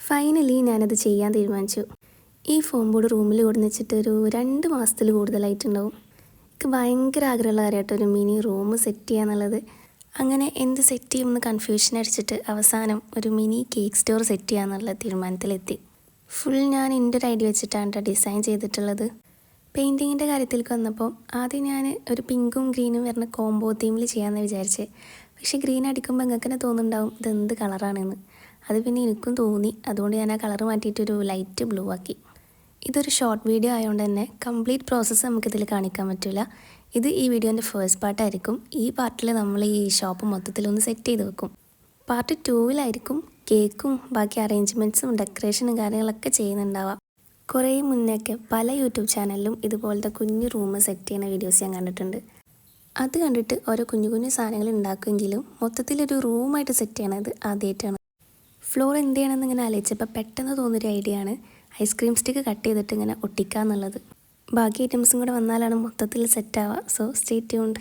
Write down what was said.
Finally ഞാനത് ചെയ്യാൻ തീരുമാനിച്ചു. ഈ ഫോം ബോർഡ് റൂമിൽ കൊണ്ടുവന്ന് വെച്ചിട്ട് ഒരു 2 മാസത്തിൽ കൂടുതലായിട്ടുണ്ടാവും. എനിക്ക് ഭയങ്കര ആഗ്രഹമുള്ള കാര്യമായിട്ട് ഒരു മിനി റൂം സെറ്റ് ചെയ്യാന്നുള്ളത്. അങ്ങനെ എന്ത് സെറ്റ് ചെയ്യുമെന്ന് കൺഫ്യൂഷൻ അടിച്ചിട്ട് അവസാനം ഒരു മിനി കേക്ക് സ്റ്റോർ സെറ്റ് ചെയ്യാന്നുള്ള തീരുമാനത്തിലെത്തി. ഫുൾ ഞാൻ എൻ്റെ ഒരു ഐഡിയ വെച്ചിട്ടാണ് ഡിസൈൻ ചെയ്തിട്ടുള്ളത്. പെയിൻറ്റിങ്ങിൻ്റെ കാര്യത്തിലേക്ക് വന്നപ്പോൾ ആദ്യം ഞാൻ ഒരു പിങ്കും ഗ്രീനും വരുന്ന കോംബോ തീമിൽ ചെയ്യാമെന്ന് വിചാരിച്ചേ. പക്ഷേ ഗ്രീൻ അടിക്കുമ്പോൾ നിങ്ങൾക്ക് തന്നെ തോന്നുന്നുണ്ടാവും ഇതെന്ത് കളറാണെന്ന്. അത് പിന്നെ എനിക്കും തോന്നി. അതുകൊണ്ട് ഞാൻ ആ കളർ മാറ്റിയിട്ടൊരു ലൈറ്റ് ബ്ലൂ ആക്കി. ഇതൊരു ഷോർട്ട് വീഡിയോ ആയതുകൊണ്ട് തന്നെ കംപ്ലീറ്റ് പ്രോസസ്സ് നമുക്കിതിൽ കാണിക്കാൻ പറ്റില്ല. ഇത് ഈ വീഡിയോൻ്റെ ഫസ്റ്റ് പാർട്ടായിരിക്കും. ഈ പാർട്ടിൽ നമ്മൾ ഈ ഷോപ്പ് മൊത്തത്തിലൊന്ന് സെറ്റ് ചെയ്ത് വെക്കും. പാർട്ട് 2-ലായിരിക്കും കേക്കും ബാക്കി അറേഞ്ച്മെൻറ്റ്സും ഡെക്കറേഷനും കാര്യങ്ങളൊക്കെ ചെയ്യുന്നുണ്ടാവാം. കുറേ മുന്നേയൊക്കെ പല യൂട്യൂബ് ചാനലിലും ഇതുപോലത്തെ കുഞ്ഞു റൂം സെറ്റ് ചെയ്യുന്ന വീഡിയോസ് ഞാൻ കണ്ടിട്ടുണ്ട്. അത് കണ്ടിട്ട് ഓരോ കുഞ്ഞു കുഞ്ഞു സാധനങ്ങൾ ഉണ്ടാക്കുമെങ്കിലും മൊത്തത്തിലൊരു റൂമായിട്ട് സെറ്റ് ചെയ്യണത് ആദ്യമായിട്ടാണ്. ഫ്ലോർ എന്ത് ചെയ്യണമെന്ന് ഇങ്ങനെ ആലോചിച്ചപ്പോൾ പെട്ടെന്ന് തോന്നിയൊരു ഐഡിയ ആണ് ഐസ്ക്രീം സ്റ്റിക്ക് കട്ട് ചെയ്തിട്ട് ഇങ്ങനെ ഒട്ടിക്കുക എന്നുള്ളത്. ബാക്കി ഐറ്റംസും കൂടെ വന്നാലാണ് മൊത്തത്തിൽ സെറ്റ് ആവുക. So stay tuned.